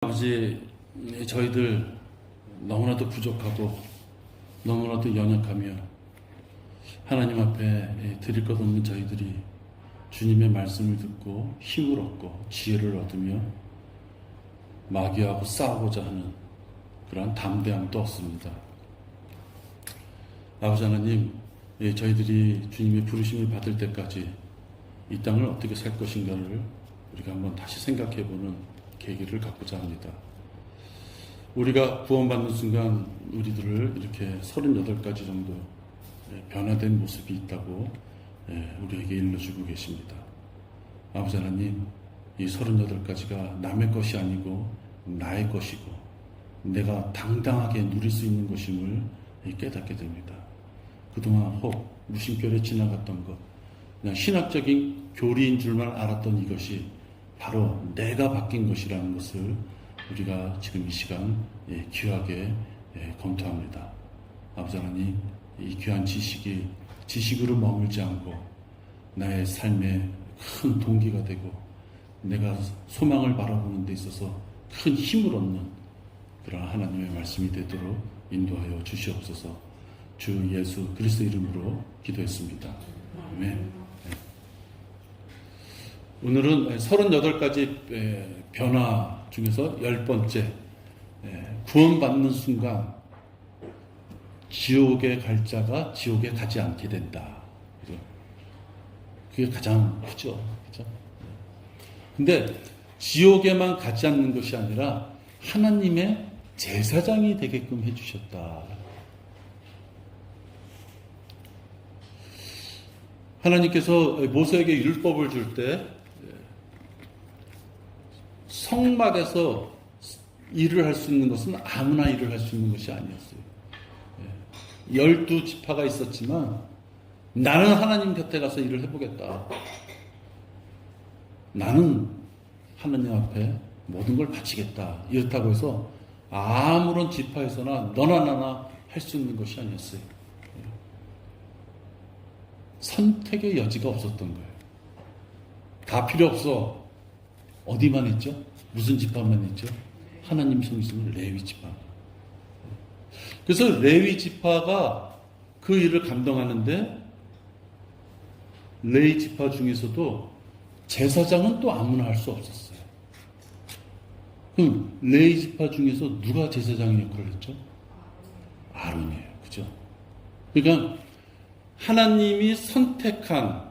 아버지, 저희들 너무나도 부족하고 너무나도 연약하며 하나님 앞에 드릴 것 없는 저희들이 주님의 말씀을 듣고 힘을 얻고 지혜를 얻으며 마귀하고 싸우고자 하는 그러한 담대함도 없습니다. 아버지 하나님, 저희들이 주님의 부르심을 받을 때까지 이 땅을 어떻게 살 것인가를 우리가 한번 다시 생각해보는 계기를 갖고자 합니다. 우리가 구원받는 순간 우리들을 이렇게 38가지 정도 변화된 모습이 있다고 우리에게 일러주고 계십니다. 아버지 하나님, 이 38가지가 남의 것이 아니고 나의 것이고 내가 당당하게 누릴 수 있는 것임을 깨닫게 됩니다. 그동안 혹 무심결에 지나갔던 것, 그냥 신학적인 교리인 줄만 알았던 이것이 바로 내가 바뀐 것이라는 것을 우리가 지금 이 시간 귀하게 검토합니다. 아버지 하나님, 이 귀한 지식이 지식으로 머물지 않고 나의 삶에 큰 동기가 되고 내가 소망을 바라보는 데 있어서 큰 힘을 얻는 그런 하나님의 말씀이 되도록 인도하여 주시옵소서. 주 예수 그리스도 이름으로 기도했습니다. 아멘. 오늘은 38가지 변화 중에서 10번째, 구원받는 순간 지옥에 갈 자가 지옥에 가지 않게 된다. 그게 가장 크죠. 그죠? 근데 지옥에만 가지 않는 것이 아니라 하나님의 제사장이 되게끔 해주셨다. 하나님께서 모세에게 율법을 줄 때 성막에서 일을 할 수 있는 것은 아무나 일을 할 수 있는 것이 아니었어요. 12지파가 있었지만 나는 하나님 곁에 가서 일을 해보겠다. 나는 하나님 앞에 모든 걸 바치겠다. 이렇다고 해서 아무런 지파에서나 너나 나나 할 수 있는 것이 아니었어요. 선택의 여지가 없었던 거예요. 다 필요 없어. 어디만 했죠? 무슨 지파만 했죠? 하나님 성신을 레위 지파. 그래서 레위 지파가 그 일을 감당하는데 레위 지파 중에서도 제사장은 또 아무나 할 수 없었어요. 그럼 레위 지파 중에서 누가 제사장의 역할을 했죠? 아론이에요. 그죠? 그러니까 하나님이 선택한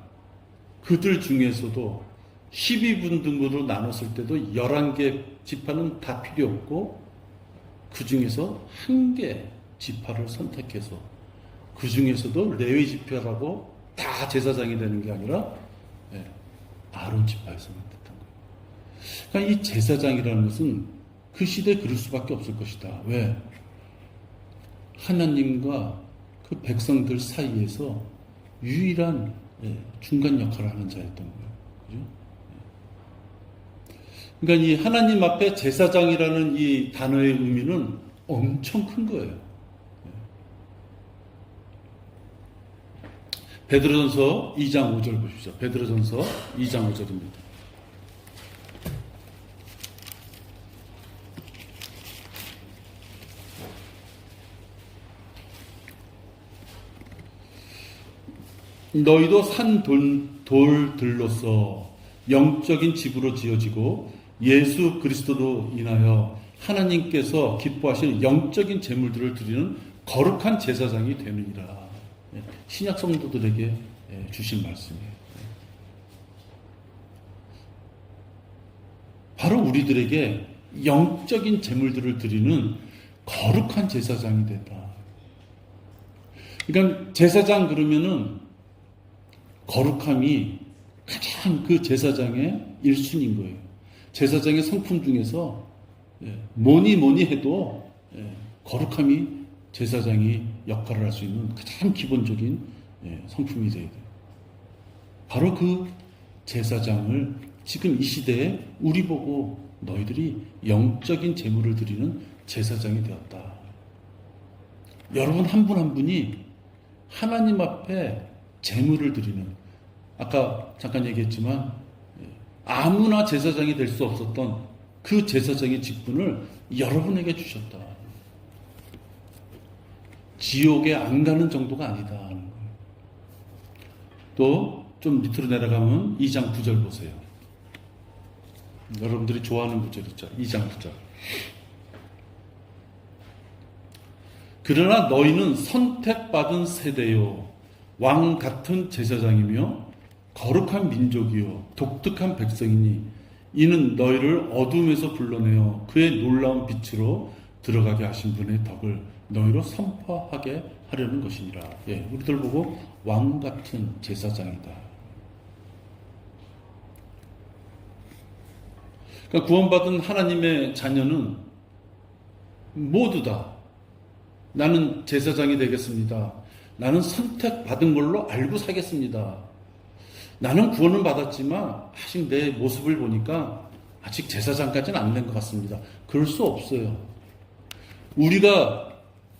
그들 중에서도 12분 등으로 나눴을 때도 11개 지파는 다 필요 없고 그 중에서 한 개 지파를 선택해서 그 중에서도 레위 지파라고 다 제사장이 되는 게 아니라 아론 지파에서만 됐던 거예요. 그러니까 이 제사장이라는 것은 그 시대에 그럴 수밖에 없을 것이다. 왜? 하나님과 그 백성들 사이에서 유일한 중간 역할을 하는 자였던 거예요. 그죠? 그러니까 이 하나님 앞에 제사장이라는 이 단어의 의미는 엄청 큰 거예요. 베드로전서 2장 5절 보십시오. 베드로전서 2장 5절입니다. 너희도 산 돌들로서 영적인 집으로 지어지고 예수 그리스도로 인하여 하나님께서 기뻐하시는 영적인 제물들을 드리는 거룩한 제사장이 되느니라. 신약 성도들에게 주신 말씀이에요. 바로 우리들에게 영적인 제물들을 드리는 거룩한 제사장이 된다. 그러니까 제사장 그러면은 거룩함이 가장 그 제사장의 1순위인 거예요. 제사장의 성품 중에서 뭐니 해도 거룩함이 제사장이 역할을 할 수 있는 가장 기본적인 성품이 되어야 돼요. 바로 그 제사장을 지금 이 시대에 우리 보고 너희들이 영적인 제물을 드리는 제사장이 되었다. 여러분 한 분 한 분이 하나님 앞에 제물을 드리는, 아까 잠깐 얘기했지만 아무나 제사장이 될 수 없었던 그 제사장의 직분을 여러분에게 주셨다. 지옥에 안 가는 정도가 아니다 하는 거예요. 또 좀 밑으로 내려가면 2장 9절 보세요. 여러분들이 좋아하는 구절 있죠. 2장 9절. 그러나 너희는 선택받은 세대요, 왕 같은 제사장이며 거룩한 민족이요 독특한 백성이니 이는 너희를 어둠에서 불러내어 그의 놀라운 빛으로 들어가게 하신 분의 덕을 너희로 선포하게 하려는 것이니라. 예, 우리들 보고 왕 같은 제사장이다. 그러니까 구원받은 하나님의 자녀는 모두 다 나는 제사장이 되겠습니다. 나는 선택받은 걸로 알고 살겠습니다. 나는 구원은 받았지만 아직 내 모습을 보니까 아직 제사장까지는 안 된 것 같습니다. 그럴 수 없어요. 우리가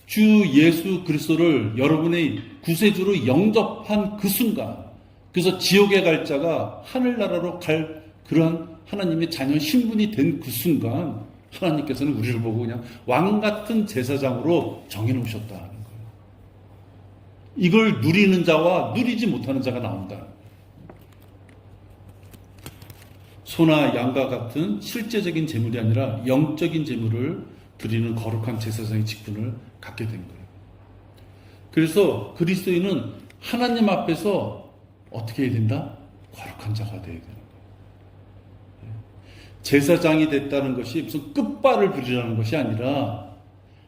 주 예수 그리스도를 여러분의 구세주로 영접한 그 순간, 그래서 지옥에 갈 자가 하늘나라로 갈 그러한 하나님의 자녀 신분이 된 그 순간 하나님께서는 우리를 보고 그냥 왕 같은 제사장으로 정해놓으셨다는 거예요. 이걸 누리는 자와 누리지 못하는 자가 나온다. 소나 양과 같은 실제적인 제물이 아니라 영적인 제물을 드리는 거룩한 제사장의 직분을 갖게 된 거예요. 그래서 그리스도인은 하나님 앞에서 어떻게 해야 된다? 거룩한 자가 되어야 되는 거예요. 제사장이 됐다는 것이 무슨 끝발을 부리라는 것이 아니라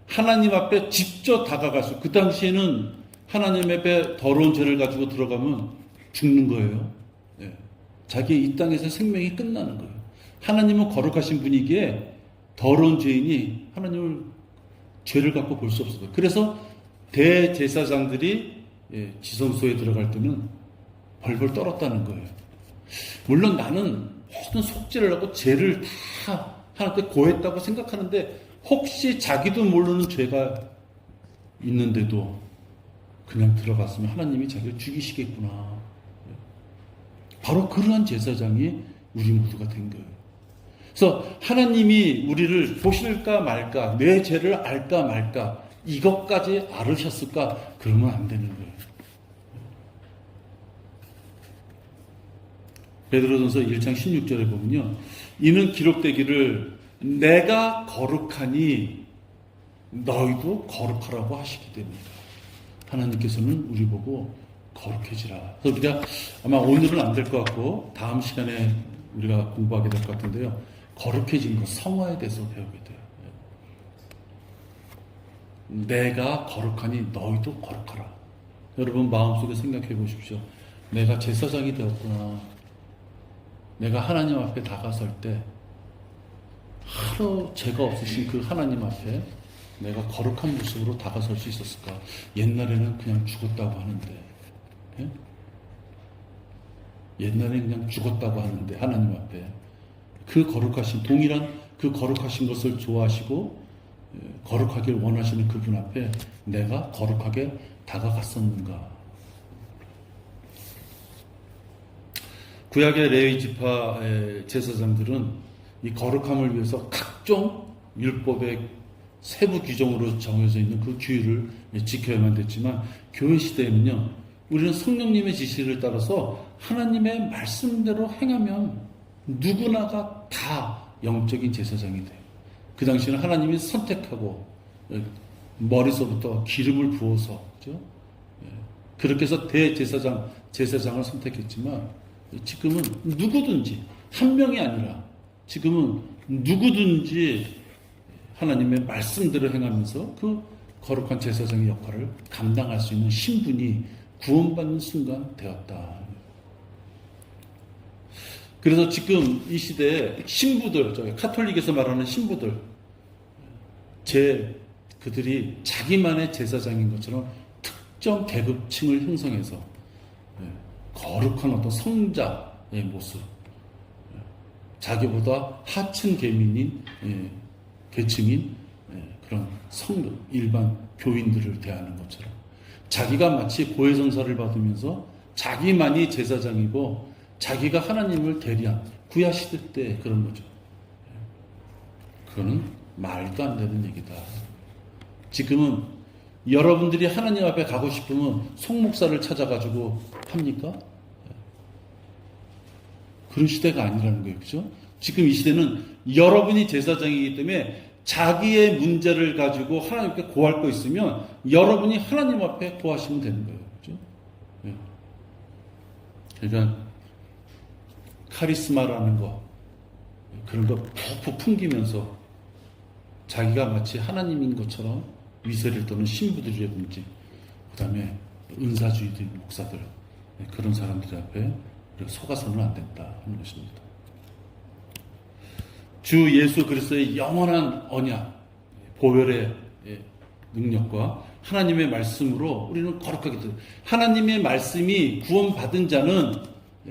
하나님 앞에 직접 다가가서, 그 당시에는 하나님 앞에 더러운 죄를 가지고 들어가면 죽는 거예요. 네. 자기의 이 땅에서 생명이 끝나는 거예요. 하나님은 거룩하신 분이기에 더러운 죄인이 하나님을 죄를 갖고 볼 수 없어요. 그래서 대제사장들이 지성소에 들어갈 때는 벌벌 떨었다는 거예요. 물론 나는 모든 속죄를 하고 죄를 다 하나님께 고했다고 생각하는데 혹시 자기도 모르는 죄가 있는데도 그냥 들어갔으면 하나님이 자기를 죽이시겠구나. 바로 그러한 제사장이 우리 모두가 된 거예요. 그래서 하나님이 우리를 보실까 말까, 내 죄를 알까 말까, 이것까지 알으셨을까? 그러면 안 되는 거예요. 베드로전서 1장 16절에 보면요, 이는 기록되기를 내가 거룩하니 너희도 거룩하라고 하시기 때문이다. 하나님께서는 우리 보고 거룩해지라. 그래서 우리가 아마 오늘은 안 될 것 같고 다음 시간에 우리가 공부하게 될 것 같은데요, 거룩해진 것, 성화에 대해서 배우게 돼요. 내가 거룩하니 너희도 거룩하라. 여러분 마음속에 생각해 보십시오. 내가 제사장이 되었구나. 내가 하나님 앞에 다가설 때 하루 죄가 없으신 그 하나님 앞에 내가 거룩한 모습으로 다가설 수 있었을까? 옛날에는 그냥 죽었다고 하는데, 예? 옛날에는 그냥 죽었다고 하는데 하나님 앞에 그 거룩하신, 동일한 그 거룩하신 것을 좋아하시고 거룩하길 원하시는 그분 앞에 내가 거룩하게 다가갔었는가? 구약의 레위 지파의 제사장들은 이 거룩함을 위해서 각종 율법의 세부 규정으로 정해져 있는 그 규율을 지켜야만 됐지만, 교회 시대에는요, 우리는 성령님의 지시를 따라서 하나님의 말씀대로 행하면 누구나가 다 영적인 제사장이 돼요. 그 당시에는 하나님이 선택하고 머리서부터 기름을 부어서, 그렇죠? 그렇게 해서 제사장을 선택했지만, 지금은 누구든지, 한 명이 아니라 지금은 누구든지 하나님의 말씀대로 행하면서 그 거룩한 제사장의 역할을 감당할 수 있는 신분이 구원받는 순간 되었다. 그래서 지금 이 시대에 신부들, 저기 카톨릭에서 말하는 신부들, 그들이 자기만의 제사장인 것처럼 특정 계급층을 형성해서 거룩한 어떤 성자의 모습, 자기보다 하층 계층인 그런 성도, 일반 교인들을 대하는 것처럼, 자기가 마치 고해성사를 받으면서 자기만이 제사장이고 자기가 하나님을 대리한 구약 시대 때 그런 거죠. 그거는 말도 안 되는 얘기다. 지금은 여러분들이 하나님 앞에 가고 싶으면 송목사를 찾아가지고 합니까? 그런 시대가 아니라는 거예요. 그죠? 지금 이 시대는 여러분이 제사장이기 때문에 자기의 문제를 가지고 하나님께 고할 거 있으면 여러분이 하나님 앞에 고하시면 되는 거예요. 그죠? 네. 그러니까 카리스마라는 거, 그런 거 푹푹 풍기면서 자기가 마치 하나님인 것처럼 위세를 떠는 신부들의 문제, 그 다음에 은사주의들, 목사들, 그런 사람들 앞에 속아서는 안 된다 하는 것입니다. 주 예수 그리스도의 영원한 언약, 보혈의 능력과 하나님의 말씀으로 우리는 거룩하게 돼. 하나님의 말씀이 구원받은 자는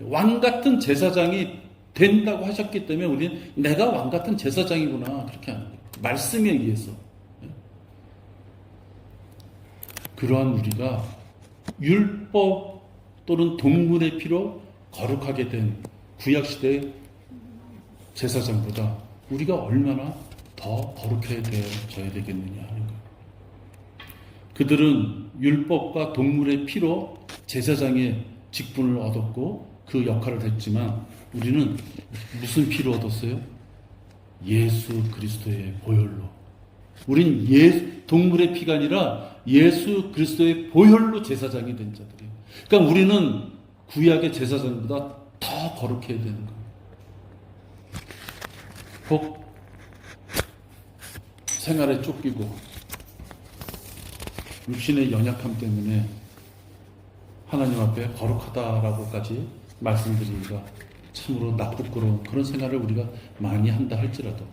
왕같은 제사장이 된다고 하셨기 때문에 우리는 내가 왕같은 제사장이구나 그렇게 하는 거예요. 말씀에 의해서. 그러한 우리가 율법 또는 동물의 피로 거룩하게 된 구약시대의 제사장보다 우리가 얼마나 더 거룩해야 되어져야 되겠느냐 하는 거예요. 그들은 율법과 동물의 피로 제사장의 직분을 얻었고 그 역할을 했지만 우리는 무슨 피로 얻었어요? 예수 그리스도의 보혈로. 우린 동물의 피가 아니라 예수 그리스도의 보혈로 제사장이 된 자들이에요. 그러니까 우리는 구약의 제사장보다 더 거룩해야 되는 거예요. 혹 생활에 쫓기고 육신의 연약함 때문에 하나님 앞에 거룩하다라고까지 말씀드리기가 참으로 나쁘고 그런 생활을 우리가 많이 한다 할지라도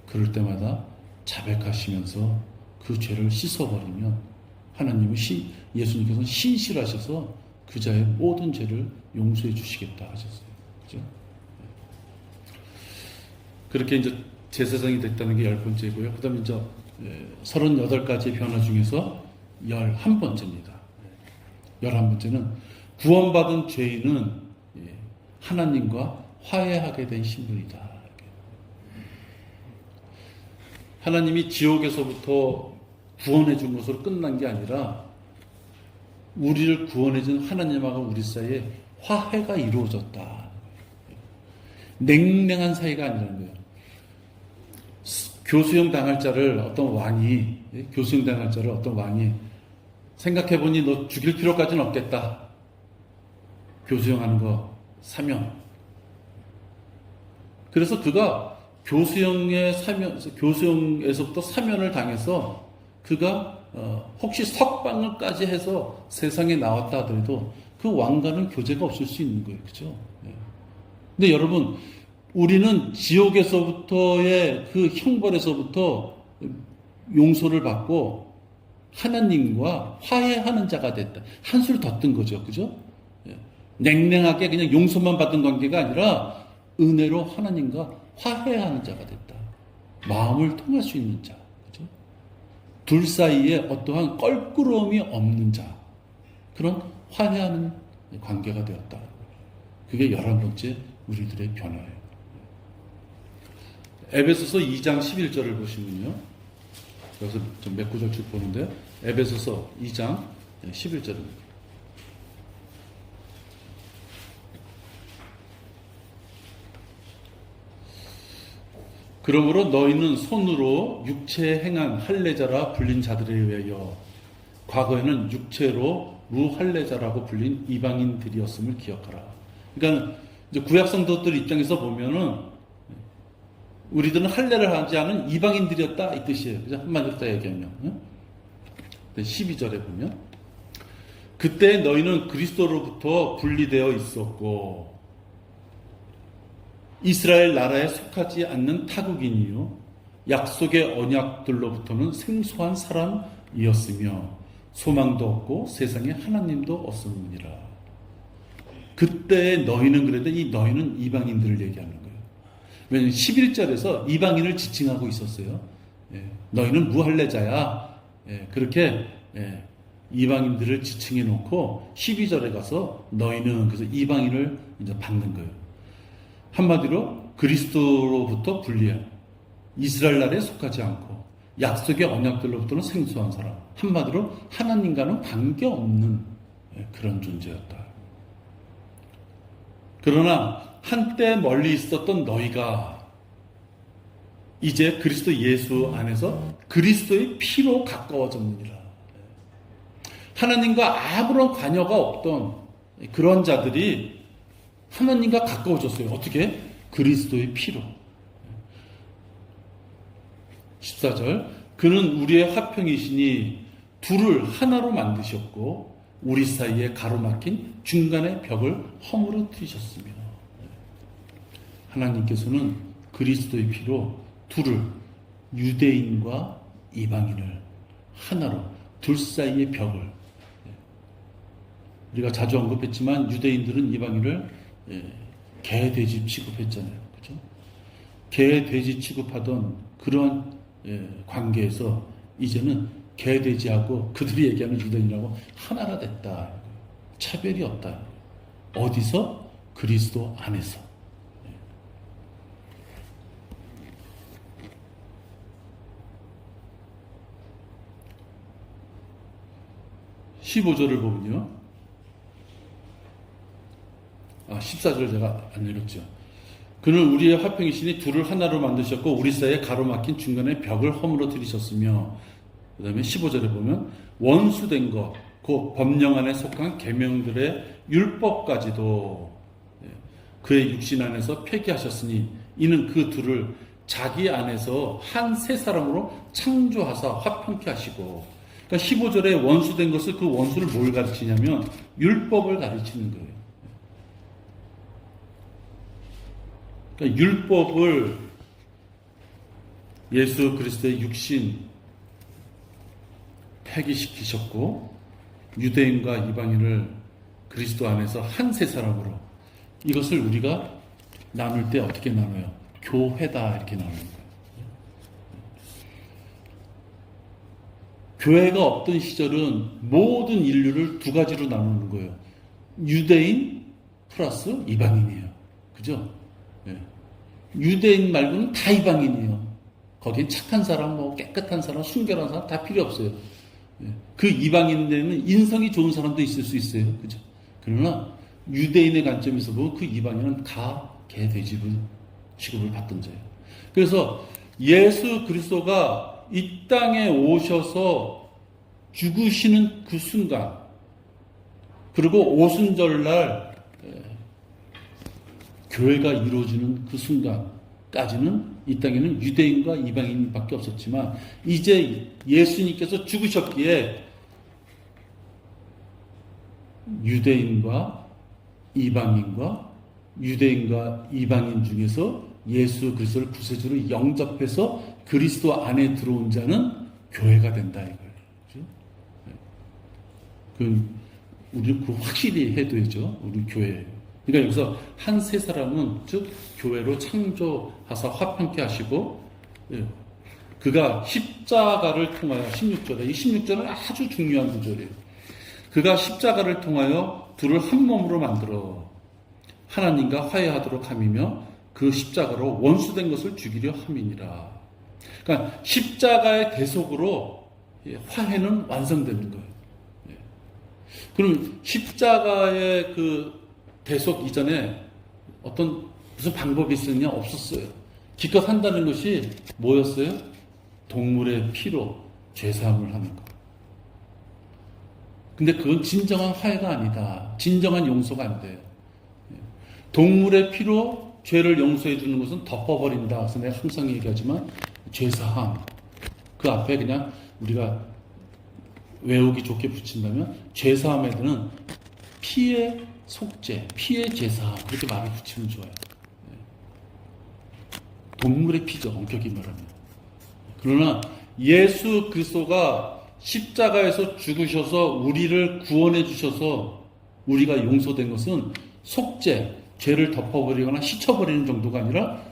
그럴 때마다 자백하시면서 그 죄를 씻어버리면 하나님은 예수님께서는 신실하셔서 그 자의 모든 죄를 용서해 주시겠다 하셨어요. 그죠? 그렇게 이제 제사장이 됐다는 게 10번째고요. 그 다음에 이제 38가지의 변화 중에서 11번째입니다. 11번째는 구원받은 죄인은 하나님과 화해하게 된 신분이다. 하나님이 지옥에서부터 구원해 준 것으로 끝난 게 아니라 우리를 구원해 준 하나님하고 우리 사이에 화해가 이루어졌다. 냉랭한 사이가 아니라는 거예요. 교수형 당할 자를 어떤 왕이 생각해보니 너 죽일 필요까지는 없겠다. 교수형 하는 거 사면. 그래서 그가 교수형에서부터 사면을 당해서 그가 혹시 석방을까지 해서 세상에 나왔다 하더라도 그 왕과는 교제가 없을 수 있는 거예요. 그죠? 근데 여러분, 우리는 지옥에서부터의 그 형벌에서부터 용서를 받고 하나님과 화해하는 자가 됐다. 한술 더 뜬 거죠. 그죠? 냉랭하게 그냥 용서만 받은 관계가 아니라 은혜로 하나님과 화해하는 자가 됐다. 마음을 통할 수 있는 자. 그죠? 둘 사이에 어떠한 껄끄러움이 없는 자. 그런 화해하는 관계가 되었다. 그게 11번째 우리들의 변화예요. 에베소서 2장 11절을 보시면요. 여기서 좀 몇 구절씩 보는데 에베소서 2장 11절입니다. 그러므로 너희는 손으로 육체에 행한 할례자라 불린 자들에 의하여 과거에는 육체로 무할례자라고 불린 이방인들이었음을 기억하라. 그러니까 이제 구약 성도들 입장에서 보면은 우리들은 할례를 하지 않은 이방인들이었다 이 뜻이에요. 그죠? 한마디로 다 얘기하면 12절에 보면 그때 너희는 그리스도로부터 분리되어 있었고 이스라엘 나라에 속하지 않는 타국인이요 약속의 언약들로부터는 생소한 사람이었으며 소망도 없고 세상에 하나님도 없었느니라. 그때 너희는 그랬는데 이 너희는 이방인들을 얘기하는 거예요. 왜냐하면 11절에서 이방인을 지칭하고 있었어요. 너희는 무할례자야. 그렇게 이방인들을 지칭해 놓고 12절에 가서 너희는 그래서 이방인을 이제 받는 거예요. 한마디로 그리스도로부터 분리한 이스라엘 나라에 속하지 않고 약속의 언약들로부터는 생소한 사람, 한마디로 하나님과는 관계없는 그런 존재였다. 그러나 한때 멀리 있었던 너희가 이제 그리스도 예수 안에서 그리스도의 피로 가까워졌느니라. 하나님과 아무런 관여가 없던 그런 자들이 하나님과 가까워졌어요. 어떻게? 그리스도의 피로. 14절, 그는 우리의 화평이시니 둘을 하나로 만드셨고 우리 사이에 가로막힌 중간의 벽을 허물어뜨리셨으며. 하나님께서는 그리스도의 피로 둘을, 유대인과 이방인을 하나로, 둘 사이의 벽을, 우리가 자주 언급했지만 유대인들은 이방인을 개, 돼지 취급했잖아요. 그렇죠? 개, 돼지 취급하던 그런 관계에서 이제는 개, 돼지하고 그들이 얘기하는 유대인이라고 하나가 됐다. 차별이 없다. 어디서? 그리스도 안에서. 15절을 보면요. 14절 제가 안 읽었죠. 그는 우리의 화평이시니 둘을 하나로 만드셨고 우리 사이에 가로막힌 중간에 벽을 허물어뜨리셨으며, 그 다음에 15절에 보면 원수된 것, 곧 법령 안에 속한 계명들의 율법까지도 그의 육신 안에서 폐기하셨으니 이는 그 둘을 자기 안에서 한 세 사람으로 창조하사 화평케 하시고. 그러니까 15절에 원수된 것을, 그 원수를 뭘 가르치냐면 율법을 가르치는 거예요. 그러니까 율법을 예수 그리스도의 육신 폐기시키셨고 유대인과 이방인을 그리스도 안에서 한 세 사람으로, 이것을 우리가 나눌 때 어떻게 나눠요? 교회다, 이렇게 나누는 거예요. 교회가 없던 시절은 모든 인류를 두 가지로 나누는 거예요. 유대인 플러스 이방인이에요. 그죠? 네. 유대인 말고는 다 이방인이에요. 거기엔 착한 사람, 깨끗한 사람, 순결한 사람 다 필요 없어요. 네. 그 이방인들은 인성이 좋은 사람도 있을 수 있어요. 그죠? 그러나 유대인의 관점에서 보면 그 이방인은 다 개, 돼지 취급을 받던 자예요. 그래서 예수 그리스도가 이 땅에 오셔서 죽으시는 그 순간, 그리고 오순절날 교회가 이루어지는 그 순간까지는 이 땅에는 유대인과 이방인밖에 없었지만, 이제 예수님께서 죽으셨기에 유대인과 이방인 중에서 예수 그리스도를 구세주로 영접해서 그리스도 안에 들어온 자는 교회가 된다, 이거예요. 우리 확실히 해둬야죠. 우리 교회. 그러니까 여기서 한 세 사람은 즉 교회로 창조하사 화평케 하시고, 그가 십자가를 통하여, 16절에, 이 16절은 아주 중요한 구절이에요. 그가 십자가를 통하여 둘을 한 몸으로 만들어 하나님과 화해하도록 함이며 그 십자가로 원수된 것을 죽이려 함이니라. 그러니까 십자가의 대속으로 화해는 완성되는 거예요. 그럼 십자가의 그 대속 이전에 무슨 방법이 있었냐? 없었어요. 기껏 한다는 것이 뭐였어요? 동물의 피로 죄사함을 하는 것. 근데 그건 진정한 화해가 아니다. 진정한 용서가 안 돼요. 동물의 피로 죄를 용서해 주는 것은 덮어버린다. 그래서 내가 항상 얘기하지만 죄사함, 그 앞에 그냥 우리가 외우기 좋게 붙인다면 죄사함에는 피의 속죄, 피의 죄사함, 그렇게 말을 붙이면 좋아요. 동물의 피죠, 엄격히 말하면. 그러나 예수 그리스도가 십자가에서 죽으셔서 우리를 구원해 주셔서 우리가 용서된 것은 속죄, 죄를 덮어버리거나 씻어버리는 정도가 아니라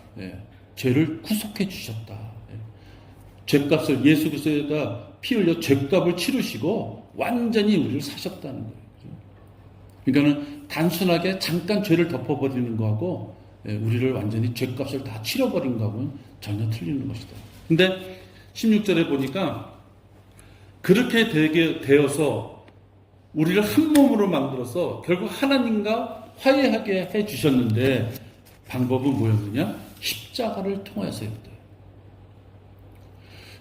죄를 구속해 주셨다. 죄값을, 예수 그리스도가 피 흘려 죄값을 치르시고 완전히 우리를 사셨다는 거예요. 그러니까는 단순하게 잠깐 죄를 덮어버리는 거하고 우리를 완전히 죄값을 다 치러버린 거하고는 전혀 틀리는 것이다. 근데 16절에 보니까 그렇게 되어서 우리를 한 몸으로 만들어서 결국 하나님과 화해하게 해주셨는데 방법은 뭐였느냐? 십자가를 통하여서였대요.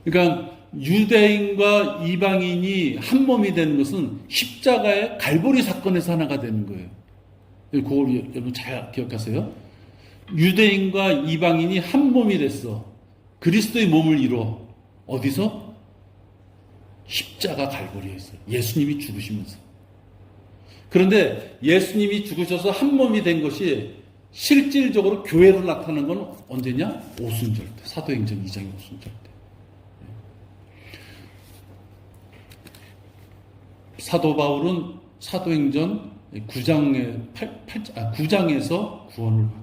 그러니까 유대인과 이방인이 한 몸이 되는 것은 십자가의 갈보리 사건에서 하나가 되는 거예요. 그걸 여러분 잘 기억하세요. 유대인과 이방인이 한 몸이 됐어. 그리스도의 몸을 이루어. 어디서? 십자가 갈보리에서. 예수님이 죽으시면서. 그런데 예수님이 죽으셔서 한 몸이 된 것이 실질적으로 교회로 나타나는 건 언제냐? 오순절 때. 사도행전 2장의 오순절 때. 사도 바울은 사도행전 9장에서 구원을 받고.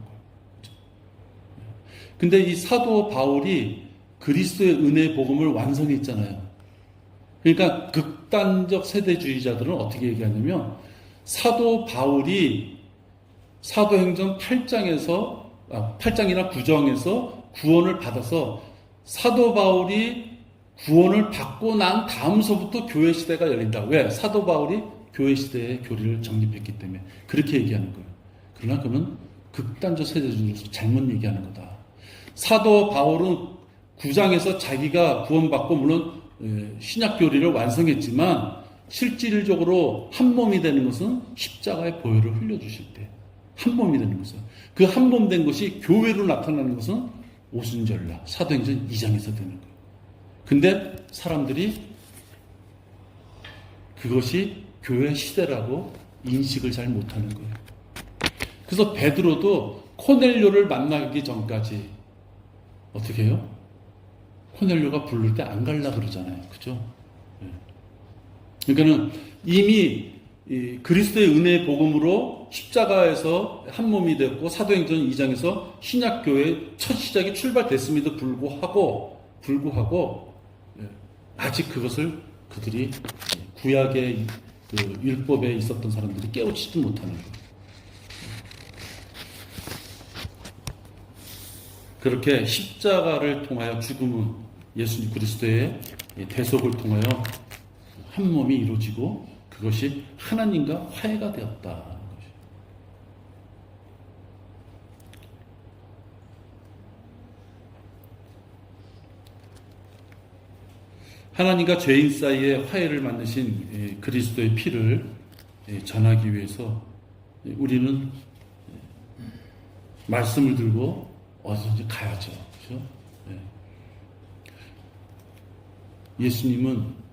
근데 이 사도 바울이 그리스도의 은혜의 복음을 완성했잖아요. 그러니까 극단적 세대주의자들은 어떻게 얘기하냐면 사도 바울이 사도행전 8장이나 9장에서 구원을 받아서 사도 바울이 구원을 받고 난 다음서부터 교회 시대가 열린다. 왜? 사도 바울이 교회 시대의 교리를 정립했기 때문에 그렇게 얘기하는 거예요. 그러나 그러면 극단적 세대주의로서 잘못 얘기하는 거다. 사도 바울은 9장에서 자기가 구원받고 물론 신약 교리를 완성했지만 실질적으로 한 몸이 되는 것은 십자가의 보혈을 흘려주실 때 한 몸이 되는 것은 그 한 몸 된 것이 교회로 나타나는 것은 오순절날 사도행전 2장에서 되는 거예요. 근데 사람들이 그것이 교회 시대라고 인식을 잘 못하는 거예요. 그래서 베드로도 코넬료를 만나기 전까지 어떻게 해요? 코넬료가 부를 때 안 갈라 그러잖아요. 그죠? 그러니까는 이미 그리스도의 은혜의 복음으로 십자가에서 한 몸이 됐고 사도행전 2장에서 신약교회의 첫 시작이 출발됐음에도 불구하고 아직 그것을 그들이 구약의 그 율법에 있었던 사람들이 깨우치지 못하는 거예요. 그렇게 십자가를 통하여 죽음은 예수님 그리스도의 대속을 통하여 한 몸이 이루어지고 그것이 하나님과 화해가 되었다. 하나님과 죄인 사이에 화해를 만드신 그리스도의 피를 전하기 위해서 우리는 말씀을 들고 어디든지 가야죠. 그렇죠? 예수님은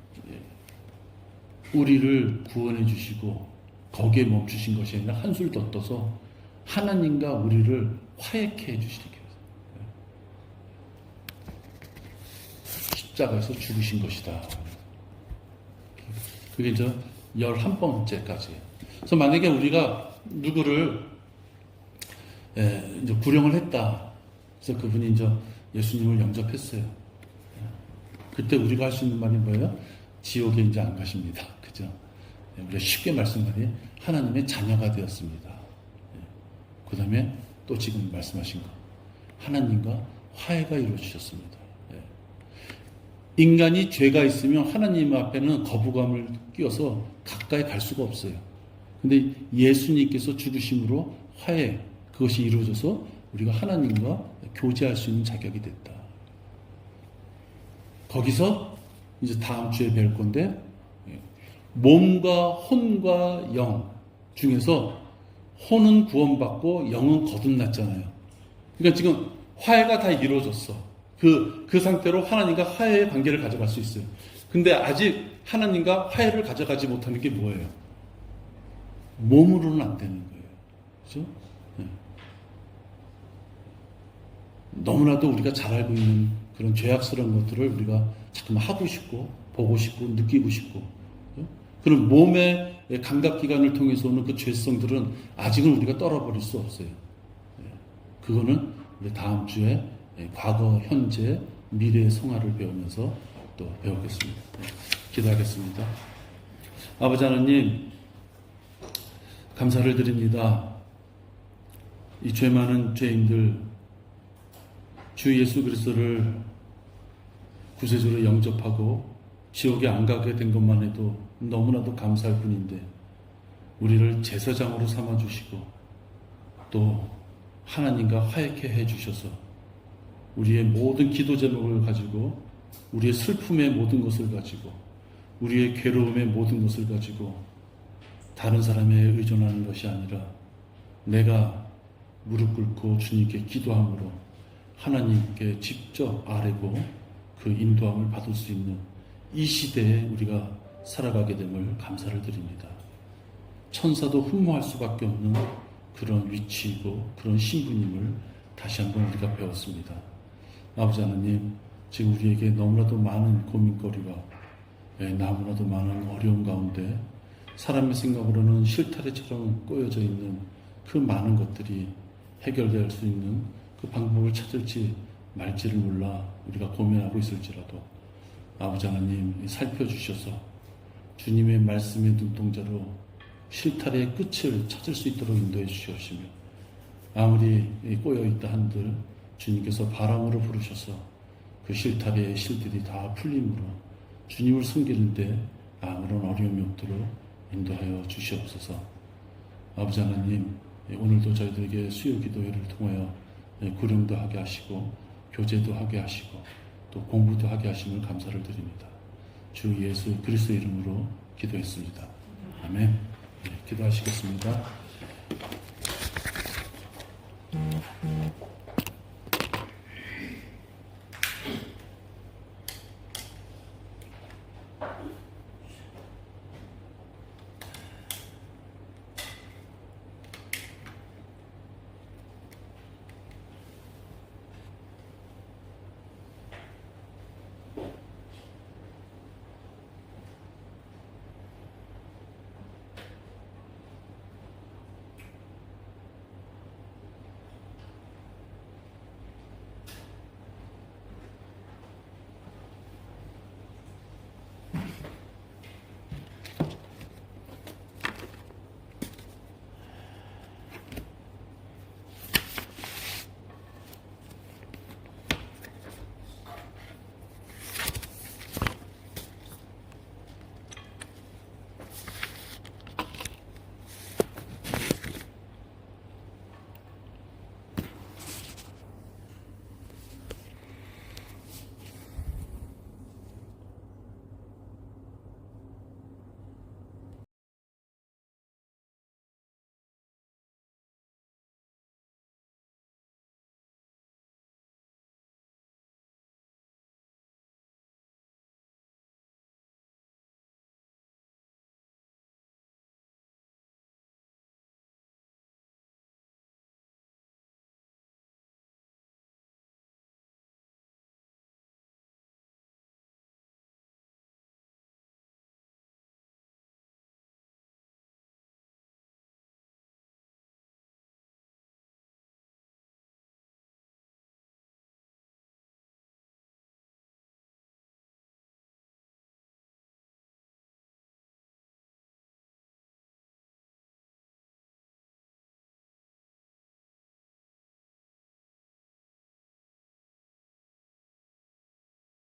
우리를 구원해 주시고 거기에 멈추신 것이 아니라 한술 더 떠서 하나님과 우리를 화해케 해 주시기 위해서 십자가에서 죽으신 것이다. 그게 이제 11번째까지. 그래서 만약에 우리가 누구를 이제 구령을 했다. 그래서 그분이 이제 예수님을 영접했어요. 그때 우리가 할 수 있는 말이 뭐예요? 지옥에 이제 안 가십니다. 그죠? 우리가 쉽게 말씀하니 하나님의 자녀가 되었습니다. 그 다음에 또 지금 말씀하신 거. 하나님과 화해가 이루어지셨습니다. 인간이 죄가 있으면 하나님 앞에는 거부감을 끼워서 가까이 갈 수가 없어요. 근데 예수님께서 죽으심으로 화해, 그것이 이루어져서 우리가 하나님과 교제할 수 있는 자격이 됐다. 거기서 이제 다음 주에 뵐 건데, 몸과 혼과 영 중에서 혼은 구원받고 영은 거듭났잖아요. 그러니까 지금 화해가 다 이루어졌어. 그 상태로 하나님과 화해의 관계를 가져갈 수 있어요. 근데 아직 하나님과 화해를 가져가지 못하는 게 뭐예요? 몸으로는 안 되는 거예요. 그렇죠? 네. 너무나도 우리가 잘 알고 있는 그런 죄악스러운 것들을 우리가 자꾸만 하고 싶고 보고 싶고 느끼고 싶고 그런 몸의 감각기관을 통해서 오는 그 죄성들은 아직은 우리가 떨어버릴 수 없어요. 그거는 우리 다음 주에 과거, 현재, 미래의 성화를 배우면서 또 배우겠습니다. 기도하겠습니다. 아버지 하나님 감사를 드립니다. 이 죄 많은 죄인들 주 예수 그리스도를 구세주로 영접하고 지옥에 안 가게 된 것만 해도 너무나도 감사할 뿐인데 우리를 제사장으로 삼아주시고 또 하나님과 화해케 해주셔서 우리의 모든 기도 제목을 가지고 우리의 슬픔의 모든 것을 가지고 우리의 괴로움의 모든 것을 가지고 다른 사람에 의존하는 것이 아니라 내가 무릎 꿇고 주님께 기도함으로 하나님께 직접 아뢰고 그 인도함을 받을 수 있는 이 시대에 우리가 살아가게 됨을 감사를 드립니다. 천사도 흠모할 수밖에 없는 그런 위치이고 그런 신분임을 다시 한번 우리가 배웠습니다. 아버지 하나님, 지금 우리에게 너무나도 많은 고민거리와 너무나도 많은 어려움 가운데 사람의 생각으로는 실타래처럼 꼬여져 있는 그 많은 것들이 해결될 수 있는 그 방법을 찾을지 말지를 몰라 우리가 고민하고 있을지라도 아버지 하나님 살펴주셔서 주님의 말씀의 눈동자로 실타래의 끝을 찾을 수 있도록 인도해 주시옵시며 아무리 꼬여있다 한들 주님께서 바람으로 부르셔서 그 실타래의 실들이 다 풀림으로 주님을 섬기는데 아무런 어려움이 없도록 인도하여 주시옵소서. 아버지 하나님, 오늘도 저희들에게 수요 기도회를 통하여 구령도 하게 하시고 교제도 하게 하시고 또 공부도 하게 하심을 감사를 드립니다. 주 예수 그리스도 이름으로 기도했습니다. 아멘. 기도하시겠습니다.